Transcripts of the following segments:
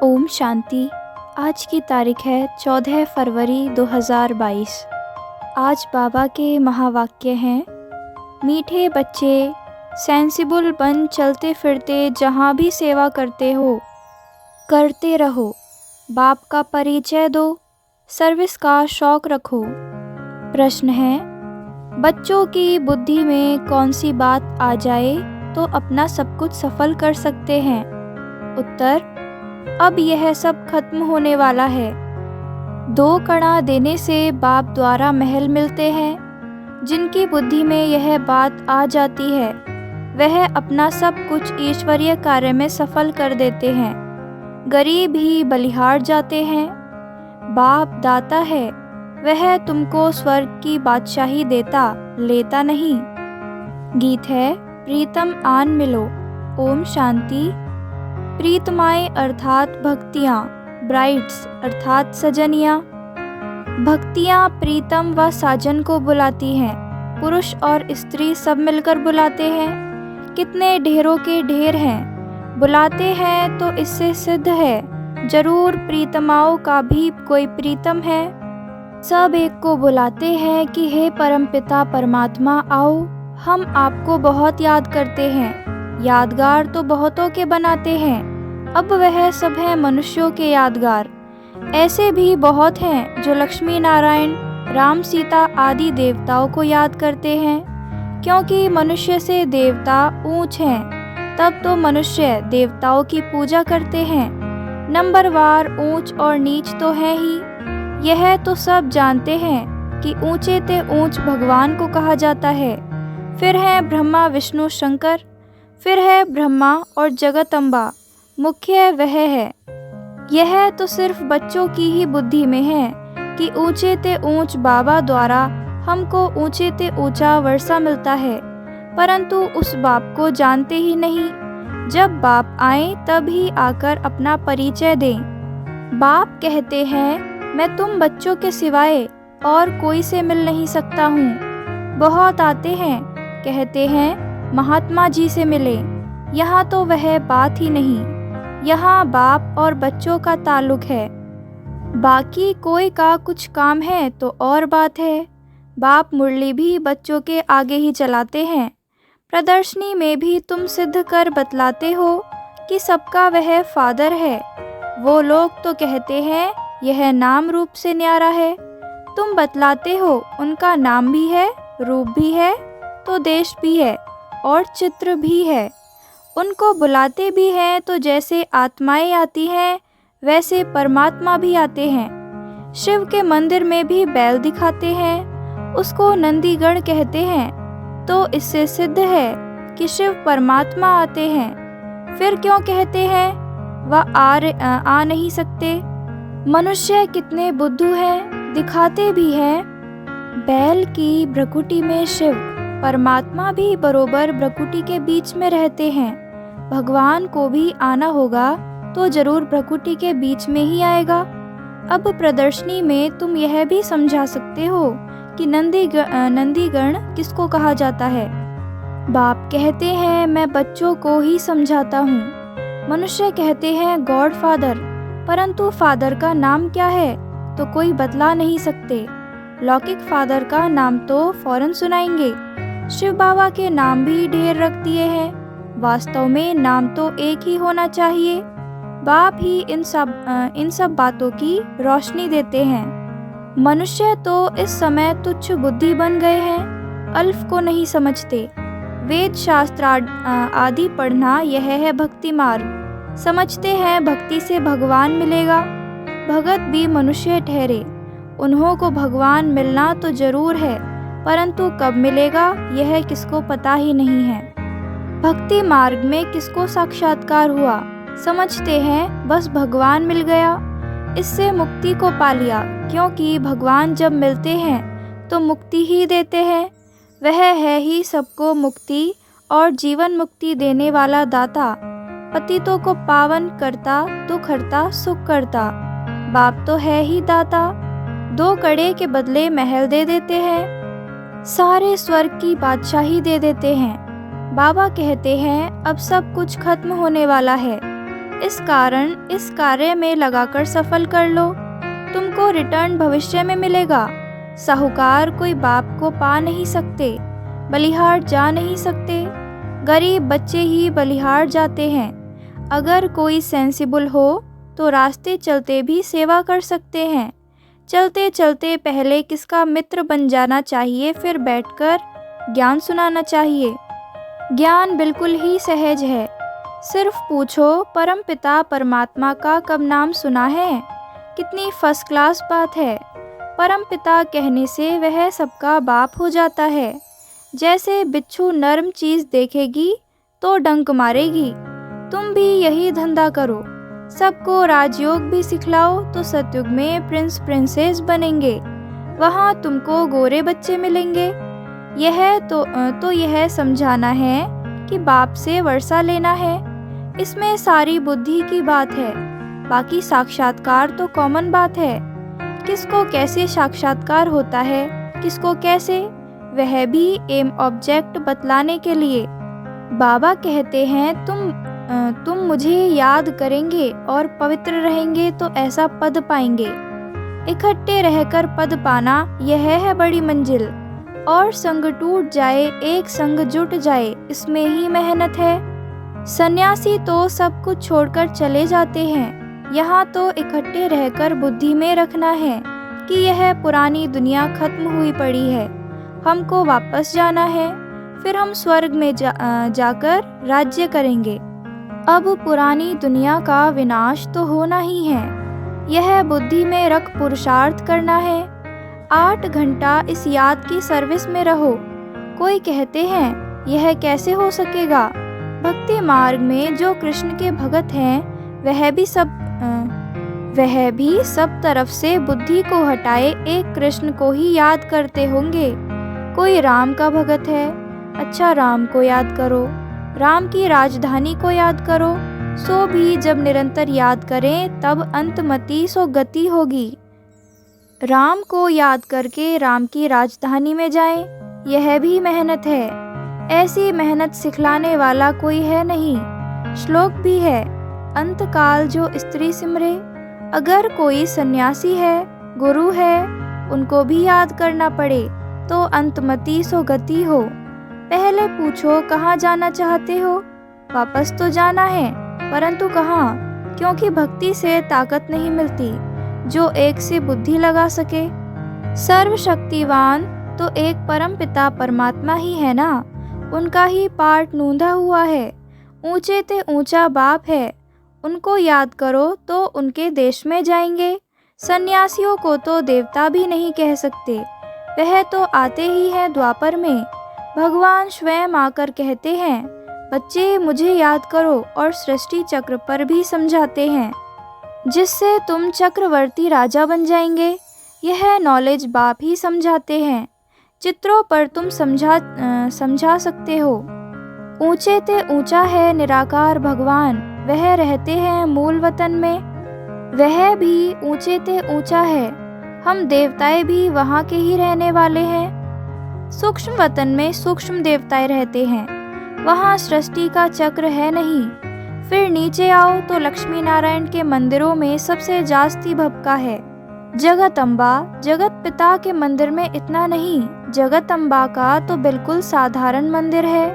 ओम शांति। आज की तारीख है 14 फरवरी 2022। आज बाबा के महावाक्य हैं, मीठे बच्चे सेंसिबल बन चलते फिरते जहाँ भी सेवा करते रहो। बाप का परिचय दो, सर्विस का शौक रखो। प्रश्न है, बच्चों की बुद्धि में कौन सी बात आ जाए तो अपना सब कुछ सफल कर सकते हैं? उत्तर, अब यह सब खत्म होने वाला है। 2 कणा देने से बाप द्वारा महल मिलते हैं। जिनकी बुद्धि में यह बात आ जाती है वह अपना सब कुछ ईश्वरीय कार्य में सफल कर देते हैं। गरीब ही बलिहार जाते हैं। बाप दाता है, वह तुमको स्वर्ग की बादशाही देता लेता नहीं। गीत है, प्रीतम आन मिलो। ओम शांति। प्रीतमाएँ अर्थात भक्तियाँ, ब्राइड्स अर्थात सजनियाँ। भक्तियाँ प्रीतम व साजन को बुलाती हैं। पुरुष और स्त्री सब मिलकर बुलाते हैं। कितने ढेरों के ढेर हैं, बुलाते हैं तो इससे सिद्ध है जरूर प्रीतमाओं का भी कोई प्रीतम है। सब एक को बुलाते हैं कि हे परमपिता परमात्मा आओ, हम आपको बहुत याद करते हैं। यादगार तो बहुतों के बनाते हैं, अब वह सब हैं मनुष्यों के यादगार। ऐसे भी बहुत हैं जो लक्ष्मी नारायण, राम सीता आदि देवताओं को याद करते हैं। क्योंकि मनुष्य से देवता ऊंच हैं, तब तो मनुष्य देवताओं की पूजा करते हैं। नंबरवार ऊंच और नीच तो है ही, यह तो सब जानते हैं कि ऊंचे ते ऊंच भगवान को कहा जाता है। फिर है ब्रह्मा विष्णु शंकर, फिर है ब्रह्मा और जगदम्बा, मुख्य वह है। यह तो सिर्फ बच्चों की ही बुद्धि में है कि ऊंचे ते ऊंच बाबा द्वारा हमको ऊंचे ते ऊंचा वर्षा मिलता है, परंतु उस बाप को जानते ही नहीं। जब बाप आए तब ही आकर अपना परिचय दें। बाप कहते हैं, मैं तुम बच्चों के सिवाय और कोई से मिल नहीं सकता हूँ। बहुत आते हैं, कहते हैं महात्मा जी से मिले। यहाँ तो वह बात ही नहीं, यहाँ बाप और बच्चों का ताल्लुक है। बाकी कोई का कुछ काम है तो और बात है। बाप मुरली भी बच्चों के आगे ही चलाते हैं। प्रदर्शनी में भी तुम सिद्ध कर बतलाते हो कि सबका वह फादर है। वो लोग तो कहते हैं यह नाम रूप से न्यारा है। तुम बतलाते हो उनका नाम भी है, रूप भी है, तो देश भी है और चित्र भी है। उनको बुलाते भी हैं तो जैसे आत्माएं आती हैं वैसे परमात्मा भी आते हैं। शिव के मंदिर में भी बैल दिखाते हैं, उसको नंदीगण कहते हैं, तो इससे सिद्ध है कि शिव परमात्मा आते हैं। फिर क्यों कहते हैं वह आ नहीं सकते? मनुष्य कितने बुद्धू हैं, दिखाते भी हैं। बैल की भ्रकुटी में शिव परमात्मा भी बरोबर भ्रकुटी के बीच में रहते हैं। भगवान को भी आना होगा तो जरूर भ्रकुटी के बीच में ही आएगा। अब प्रदर्शनी में तुम यह भी समझा सकते हो कि नंदीगण किसको कहा जाता है। बाप कहते हैं मैं बच्चों को ही समझाता हूँ। मनुष्य कहते हैं गॉड फादर, परंतु फादर का नाम क्या है तो कोई बतला नहीं सकते। लौकिक फादर का नाम तो फौरन सुनाएंगे। शिव बाबा के नाम भी ढेर रख दिए हैं। वास्तव में नाम तो एक ही होना चाहिए। बाप ही इन सब बातों की रोशनी देते हैं। मनुष्य तो इस समय तुच्छ बुद्धि बन गए हैं, अल्फ को नहीं समझते। वेद शास्त्र आदि पढ़ना यह है भक्ति मार्ग। समझते हैं भक्ति से भगवान मिलेगा। भगत भी मनुष्य ठहरे, उन्हों को भगवान मिलना तो जरूर है, परंतु कब मिलेगा यह किसको पता ही नहीं है। भक्ति मार्ग में किसको साक्षात्कार हुआ? समझते हैं बस भगवान मिल गया, इससे मुक्ति को पा लिया। क्योंकि भगवान जब मिलते हैं तो मुक्ति ही देते हैं। वह है ही सबको मुक्ति और जीवन मुक्ति देने वाला दाता, पतितों को पावन करता, दुख हरता, सुख करता। बाप तो है ही दाता। 2 कड़े के बदले महल दे देते हैं, सारे स्वर्ग की बादशाही दे देते हैं। बाबा कहते हैं अब सब कुछ खत्म होने वाला है। इस कारण इस कार्य में लगाकर सफल कर लो, तुमको रिटर्न भविष्य में मिलेगा। साहूकार कोई बाप को पा नहीं सकते, बलिहार जा नहीं सकते, गरीब बच्चे ही बलिहार जाते हैं। अगर कोई सेंसिबल हो तो रास्ते चलते भी सेवा कर सकते हैं। चलते चलते पहले किसका मित्र बन जाना चाहिए, फिर बैठकर ज्ञान सुनाना चाहिए। ज्ञान बिल्कुल ही सहज है। सिर्फ पूछो, परमपिता परमात्मा का कब नाम सुना है? कितनी फर्स्ट क्लास बात है। परमपिता कहने से वह सबका बाप हो जाता है। जैसे बिच्छू नर्म चीज़ देखेगी तो डंक मारेगी, तुम भी यही धंधा करो। सबको राजयोग भी सिखलाओ तो सतयुग में प्रिंस प्रिंसेस बनेंगे, वहाँ तुमको गोरे बच्चे मिलेंगे। यह तो यह समझाना है कि बाप से वर्षा लेना है, इसमें सारी बुद्धि की बात है। बाकी साक्षात्कार तो कॉमन बात है। किसको कैसे साक्षात्कार होता है, किसको कैसे, वह भी एम ऑब्जेक्ट बतलाने के लिए। बाबा कहते हैं तुम मुझे याद करेंगे और पवित्र रहेंगे तो ऐसा पद पाएंगे। इकट्ठे रहकर पद पाना यह है बड़ी मंजिल। और संग टूट जाए एक संग जुट जाए, इसमें ही मेहनत है। सन्यासी तो सब कुछ छोड़कर चले जाते हैं, यहाँ तो इकट्ठे रहकर बुद्धि में रखना है कि यह पुरानी दुनिया खत्म हुई पड़ी है, हमको वापस जाना है, फिर हम स्वर्ग में जाकर राज्य करेंगे। अब पुरानी दुनिया का विनाश तो होना ही है, यह बुद्धि में रख पुरुषार्थ करना है। 8 घंटा इस याद की सर्विस में रहो। कोई कहते हैं यह कैसे हो सकेगा? भक्ति मार्ग में जो कृष्ण के भगत हैं वह भी सब तरफ से बुद्धि को हटाए एक कृष्ण को ही याद करते होंगे। कोई राम का भगत है, अच्छा राम को याद करो, राम की राजधानी को याद करो। सो भी जब निरंतर याद करें तब अंतमति सो गति होगी। राम को याद करके राम की राजधानी में जाएं, यह भी मेहनत है। ऐसी मेहनत सिखलाने वाला कोई है नहीं। श्लोक भी है, अंतकाल जो स्त्री सिमरे। अगर कोई सन्यासी है, गुरु है, उनको भी याद करना पड़े तो अंतमति सो गति हो। पहले पूछो कहाँ जाना चाहते हो? वापस तो जाना है, परंतु कहाँ? क्योंकि भक्ति से ताकत नहीं मिलती जो एक से बुद्धि लगा सके। सर्वशक्तिवान तो एक परम पिता परमात्मा ही है ना, उनका ही पार्ट नूंधा हुआ है। ऊंचे ते ऊंचा बाप है, उनको याद करो तो उनके देश में जाएंगे। सन्यासियों को तो देवता भी नहीं कह सकते, वह तो आते ही हैं द्वापर में। भगवान स्वयं आकर कहते हैं, बच्चे मुझे याद करो, और सृष्टि चक्र पर भी समझाते हैं, जिससे तुम चक्रवर्ती राजा बन जाएंगे। यह नॉलेज बाप ही समझाते हैं, चित्रों पर तुम समझा सकते हो। ऊंचे ते ऊंचा है निराकार भगवान, वह रहते हैं मूल वतन में, वह भी ऊंचे ते ऊंचा है। हम देवताएं भी वहाँ के ही रहने वाले हैं। सूक्ष्म वतन में सूक्ष्म देवताएं रहते हैं, वहाँ सृष्टि का चक्र है नहीं। फिर नीचे आओ तो लक्ष्मी नारायण के मंदिरों में सबसे जास्ती भपका है। जगदम्बा, जगत पिता के मंदिर में इतना नहीं, जगदम्बा का तो बिल्कुल साधारण मंदिर है।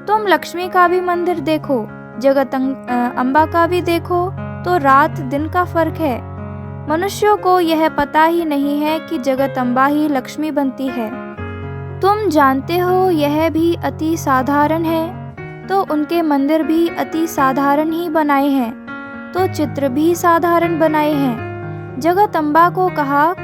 तुम लक्ष्मी का भी मंदिर देखो, अम्बा का भी देखो, तो रात दिन का फर्क है। मनुष्यों को यह पता ही नहीं है कि जगदम्बा ही लक्ष्मी बनती है। तुम जानते हो यह भी अति साधारण है, तो उनके मंदिर भी अति साधारण ही बनाए हैं, तो चित्र भी साधारण बनाए हैं। जगदम्बा को कहा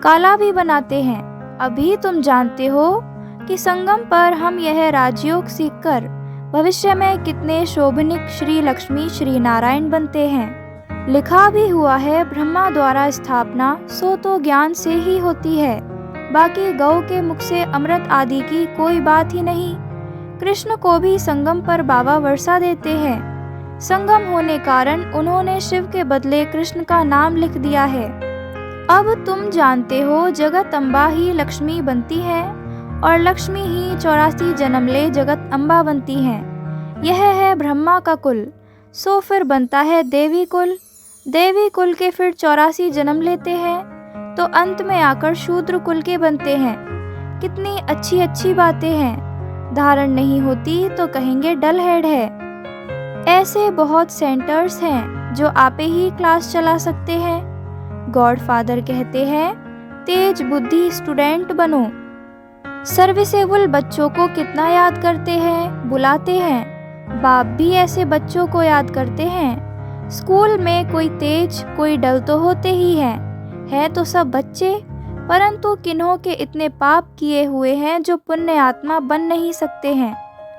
काला भी बनाते हैं। अभी तुम जानते हो कि संगम पर हम यह राजयोग सीखकर भविष्य में कितने शोभनिक श्री लक्ष्मी श्री नारायण बनते हैं। लिखा भी हुआ है, ब्रह्मा द्वारा स्थापना सो तो ज्ञान से ही होती है, बाकी गौ के मुख से अमृत आदि की कोई बात ही नहीं। कृष्ण को भी संगम पर बाबा वर्षा देते हैं। संगम होने कारण उन्होंने शिव के बदले कृष्ण का नाम लिख दिया है। अब तुम जानते हो जगदम्बा ही लक्ष्मी बनती है और लक्ष्मी ही 84 जन्म ले जगदम्बा बनती हैं। यह है ब्रह्मा का कुल। सो फिर बनता है देवी कुल। देवी कुल के फिर 84 जन्म लेते हैं तो अंत में आकर शूद्र कुल के बनते हैं। कितनी अच्छी अच्छी बातें हैं। धारण नहीं होती तो कहेंगे डल हेड है। ऐसे बहुत सेंटर्स हैं जो आपे ही क्लास चला सकते हैं। गॉडफादर कहते हैं तेज बुद्धि स्टूडेंट बनो। सर्विसेबल बच्चों को कितना याद करते हैं, बुलाते हैं। बाप भी ऐसे बच्चों को याद करते हैं। स्कूल में कोई तेज कोई डल तो होते ही हैं। है तो सब बच्चे, परंतु किन्हों के इतने पाप किए हुए हैं जो पुण्य आत्मा बन नहीं सकते हैं।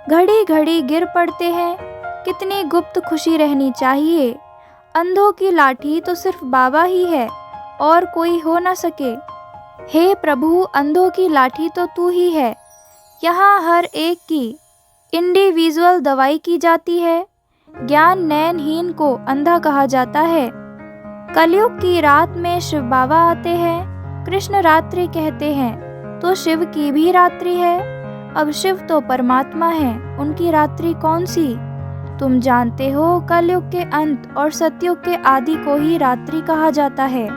घड़ी घड़ी गिर पड़ते हैं। कितनी गुप्त खुशी रहनी चाहिए। अंधों की लाठी तो सिर्फ बाबा ही है और कोई हो न सके। हे प्रभु, अंधों की लाठी तो तू ही है। यहाँ हर एक की इंडिविजुअल दवाई की जाती है। ज्ञान नयनहीन को अंधा कहा जाता है। कलयुग की रात में शिव बाबा आते हैं। कृष्ण रात्रि कहते हैं तो शिव की भी रात्रि है। अब शिव तो परमात्मा है, उनकी रात्रि कौन सी। तुम जानते हो कलयुग के अंत और सतयुग के आदि को ही रात्रि कहा जाता है।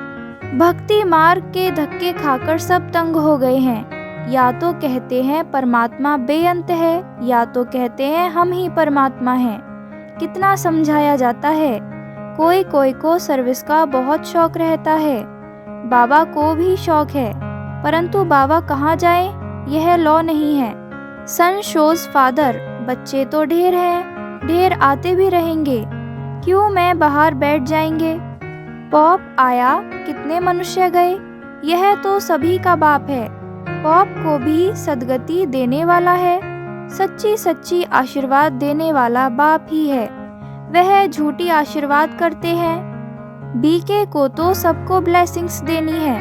भक्ति मार्ग के धक्के खाकर सब तंग हो गए हैं। या तो कहते हैं परमात्मा बेअंत है, या तो कहते हैं हम ही परमात्मा हैं। कितना समझाया जाता है। कोई कोई को सर्विस का बहुत शौक रहता है। बाबा को भी शौक है, परंतु बाबा कहाँ जाए यह लॉ नहीं है। सन शोज फादर, बच्चे तो ढेर हैं, ढेर आते भी रहेंगे। क्यों मैं बाहर बैठ जाएंगे। पॉप आया, कितने मनुष्य गए। यह तो सभी का बाप है। पॉप को भी सदगति देने वाला है। सच्ची सच्ची आशीर्वाद देने वाला बाप ही है। वह झूठी आशीर्वाद करते हैं। बीके को तो सबको ब्लेसिंग्स देनी है।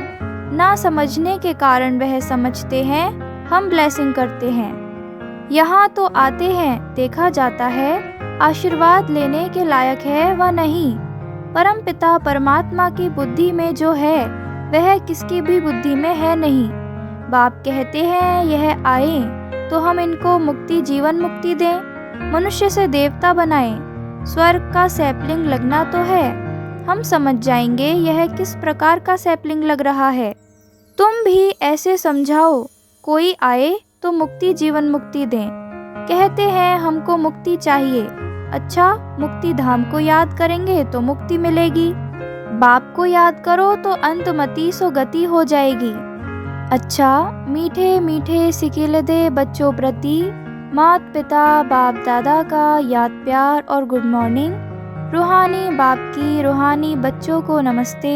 ना समझने के कारण वह समझते हैं हम ब्लेसिंग करते हैं। यहाँ तो आते हैं, देखा जाता है आशीर्वाद लेने के लायक है व नहीं। परम पिता परमात्मा की बुद्धि में जो है वह किसकी भी बुद्धि में है नहीं। बाप कहते हैं यह आए तो हम इनको मुक्ति जीवन मुक्ति दें, मनुष्य से देवता बनाएं। स्वर्ग का सैपलिंग लगना तो है, हम समझ जाएंगे यह किस प्रकार का सैपलिंग लग रहा है। तुम भी ऐसे समझाओ, कोई आए तो मुक्ति जीवन मुक्ति दें। कहते हैं हमको मुक्ति चाहिए। अच्छा, मुक्ति धाम को याद करेंगे तो मुक्ति मिलेगी। बाप को याद करो तो अंतमति सो गति हो जाएगी। अच्छा, मीठे मीठे सिकिल दे बच्चों प्रति मात पिता बाप दादा का याद प्यार और गुड मॉर्निंग। रूहानी बाप की रूहानी बच्चों को नमस्ते।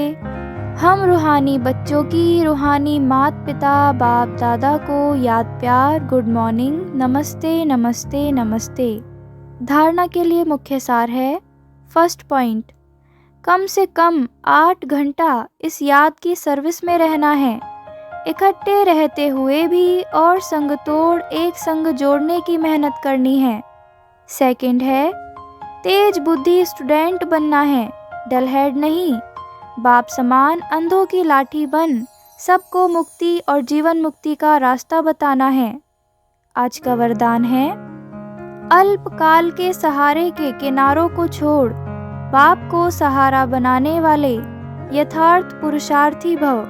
हम रूहानी बच्चों की रूहानी मात पिता बाप दादा को याद प्यार गुड मॉर्निंग, नमस्ते नमस्ते नमस्ते। धारणा के लिए मुख्य सार है। फर्स्ट पॉइंट, कम से कम 8 घंटा इस याद की सर्विस में रहना है। इकट्ठे रहते हुए भी और संग तोड़ एक संग जोड़ने की मेहनत करनी है। सेकंड है, तेज बुद्धि स्टूडेंट बनना है, डल हेड नहीं। बाप समान अंधों की लाठी बन सबको मुक्ति और जीवन मुक्ति का रास्ता बताना है। आज का वरदान है, अल्पकाल के सहारे के किनारों को छोड़ बाप को सहारा बनाने वाले यथार्थ पुरुषार्थी भव।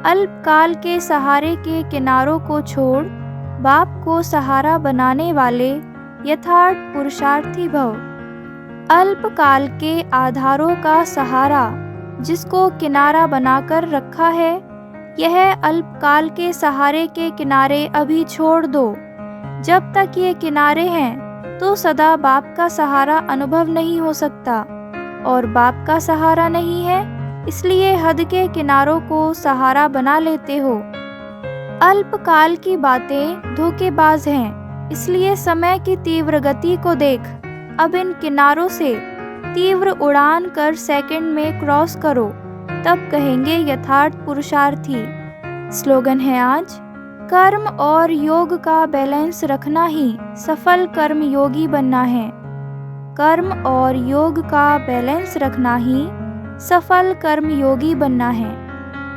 अल्पकाल के सहारे के किनारों को छोड़ बाप को सहारा बनाने वाले यथार्थ पुरुषार्थी भव। अल्पकाल के आधारों का सहारा जिसको किनारा बनाकर रखा है, यह अल्पकाल के सहारे के किनारे अभी छोड़ दो। जब तक ये किनारे हैं तो सदा बाप का सहारा अनुभव नहीं हो सकता, और बाप का सहारा नहीं है इसलिए हद के किनारों को सहारा बना लेते हो। अल्पकाल की बातें धोखेबाज हैं, इसलिए समय की तीव्र गति को देख। अब इन किनारों से तीव्र उड़ान कर सेकंड में क्रॉस करो, तब कहेंगे यथार्थ पुरुषार्थी। स्लोगन है आज, कर्म और योग का बैलेंस रखना ही सफल कर्म योगी बनना है। कर्म और योग का बैलेंस रखना ही सफल कर्म योगी बनना है।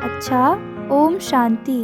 अच्छा, ओम शांति।